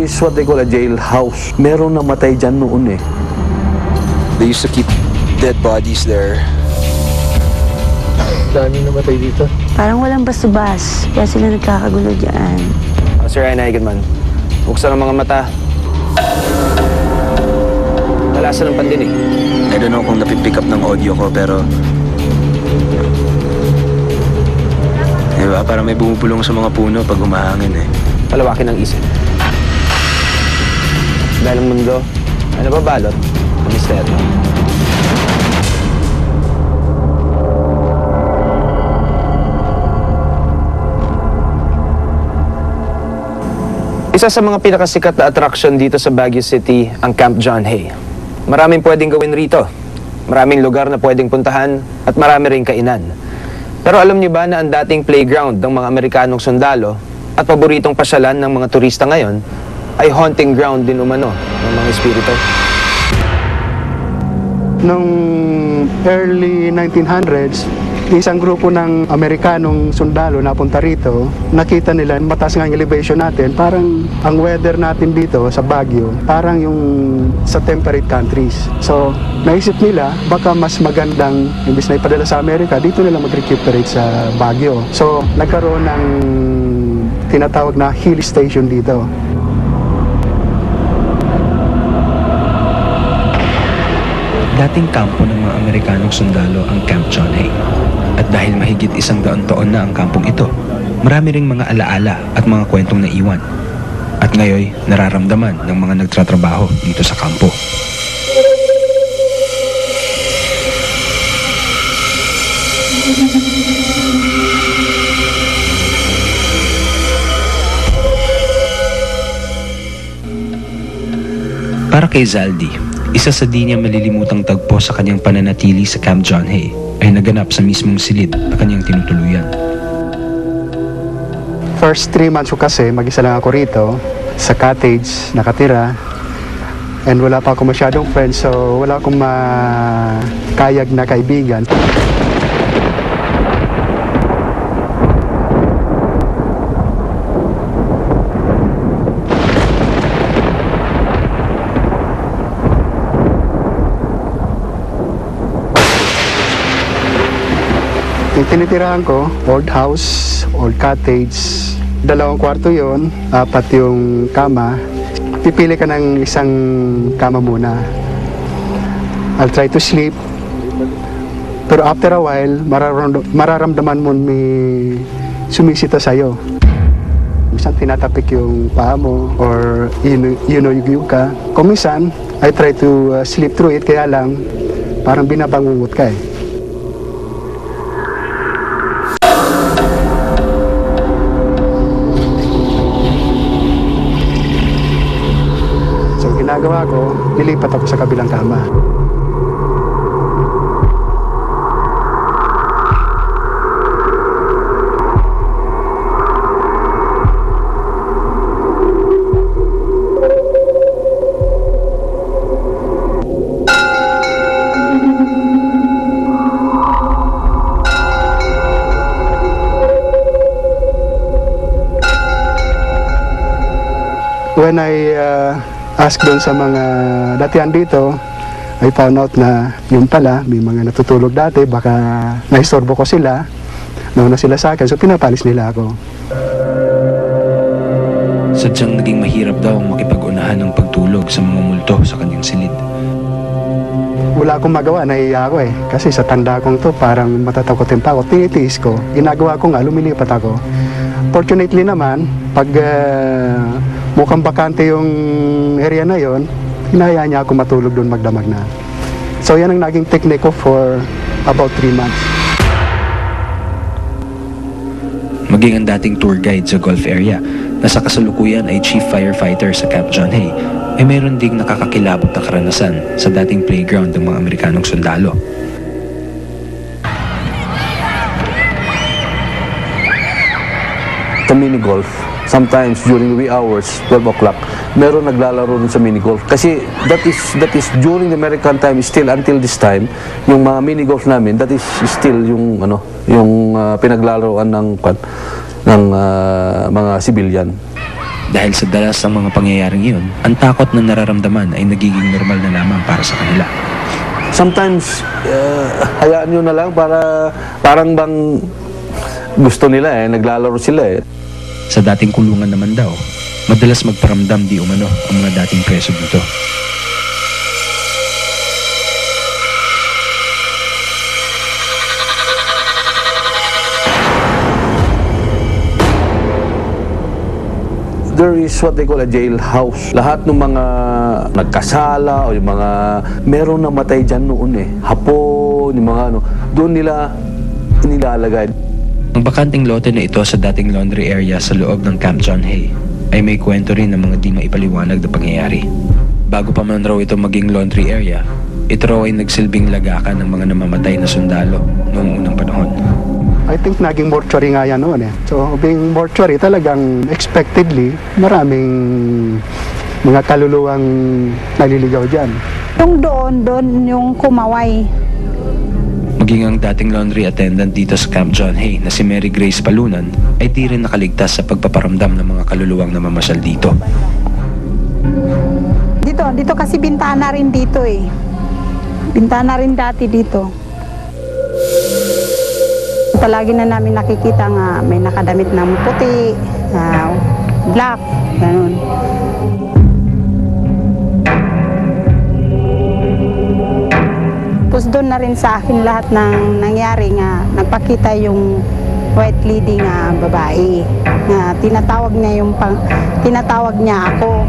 is what they call a jailhouse. Meron namatay dyan noon eh. They used to keep dead bodies there. Daming namatay dito. Parang walang basubas, kaya sila nagkakagulo dyan. Sir Ryan Eigenman, buksan ang mga mata. Nalasan ng pandinig. I don't know kung napipick up ng audio ko, pero... Diba, parang may bumubulong sa mga puno pag humahangin eh. Palawakin ang isip. Dahil ang mundo, ano ba balot? Ang misteryo. Isa sa mga pinakasikat na attraction dito sa Baguio City, ang Camp John Hay. Maraming pwedeng gawin rito. Maraming lugar na pwedeng puntahan at marami ring kainan. Pero alam niyo ba na ang dating playground ng mga Amerikanong sundalo at paboritong pasyalan ng mga turista ngayon ay haunting ground din umano ng mga espiritu? Noong early 1900s, isang grupo ng Amerikanong sundalo napunta rito. Nakita nila, mataas nga yung elevation natin. Parang ang weather natin dito sa Baguio, parang yung sa temperate countries. So, naisip nila, baka mas magandang, imbis na ipadala sa Amerika, dito nila mag-recuperate sa Baguio. So, nagkaroon ng tinatawag na hill station dito. Dating kampo ng mga Amerikanong sundalo ang Camp John Hay. At dahil mahigit 100 taon na ang kampong ito, marami ring mga alaala at mga kwentong naiwan. At ngayon, nararamdaman ng mga nagtatrabaho dito sa kampo. Para kay Zaldi, isa sa di niya malilimutang tagpo sa kanyang pananatili sa Camp John Hay ay naganap sa mismong silid na kanyang tinutuluyan. First 3 months ko kasi, mag-isa lang ako rito sa cottage, nakatira. And wala pa ako masyadong friends, so wala akong makayag na kaibigan. Yung tinitirahan ko, old house, old cottage, 2 kwarto yon, 4 yung kama. Pipili ka ng isang kama muna. I'll try to sleep. Pero after a while, mararamdaman mo may sumisita sa'yo. Minsan tinatapik yung paa mo or yunuyug ka. Kung minsan, I try to sleep through it, kaya lang parang binabangungot ka eh. Ginagawa ko, nilipat ako sa kabilang kama. When I ask doon sa mga datihan dito, I found out na yun pala, may mga natutulog dati, baka naistorbo ko sila, nauna sila sa akin, so pinapalis nila ako. Sadyang naging mahirap daw ang makipag-unahan ng pagtulog sa mga multo sa kanyang silid. Wala akong magawa, nahiya ako eh. Kasi sa tanda kong to, parang matatakotin pa ako. Tinitiis ko, ginagawa ko nga, lumilipat ako. Fortunately naman, pag mukhang bakante yung area na yon, hinahayaan niya ako matulog doon magdamag na. So yan ang naging technique ko for about 3 months. Maging ang dating tour guide sa Gulf area na sa kasalukuyan ay chief firefighter sa Camp John Hay, ay mayroon ding nakakakilabot na karanasan sa dating playground ng mga Amerikanong sundalo. Sa mini-golf, sometimes during the wee hours, 12 o'clock, meron naglalaro dun sa mini-golf. Kasi that is during the American time, still until this time, yung mga mini-golf namin, that is still yung pinaglaruan ng mga civilian. Dahil sa dalas ng mga pangyayaring iyon, ang takot na nararamdaman ay nagiging normal na lamang para sa kanila. Sometimes, hayaan nyo na lang para parang bang gusto nila naglalaro sila Sa dating kulungan naman daw, madalas magparamdam di umano ang mga dating preso dito. There is what they call a jailhouse. Lahat ng mga nagkasala o yung mga meron namatay dyan noon hapon, yung mga doon nila inilalagay. Ang bakanting lote na ito sa dating laundry area sa loob ng Camp John Hay ay may kwento rin ng mga di maipaliwanag na pangyayari. Bago pa man raw ito maging laundry area, ito raw ay nagsilbing lagakan ng mga namamatay na sundalo noong unang panahon. I think naging mortuary nga yan noon So, being mortuary, talagang expectedly, maraming mga kaluluwang naliligaw dyan. Yung doon yung kumaway. Maging ang dating laundry attendant dito sa Camp John Hay na si Mary Grace Palunan ay di rin nakaligtas sa pagpaparamdam ng mga kaluluwang namamasyal dito. Dito kasi bintana rin dito Bintana rin dati dito. Palagi na namin nakikita nga may nakadamit ng puti, black, ganun. Tapos doon na rin sa akin lahat ng nangyari nga nagpakita yung white lady nga babae nga tinatawag niya ako.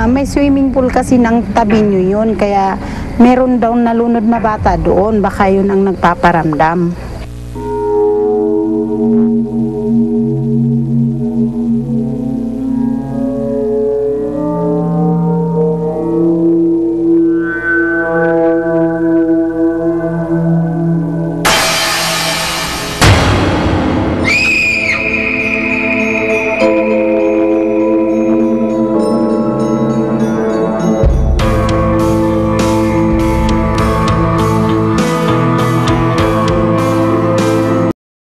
May swimming pool kasi ng tabi nyo yun, kaya meron daw nalunod na bata doon, baka yun ang nagpaparamdam.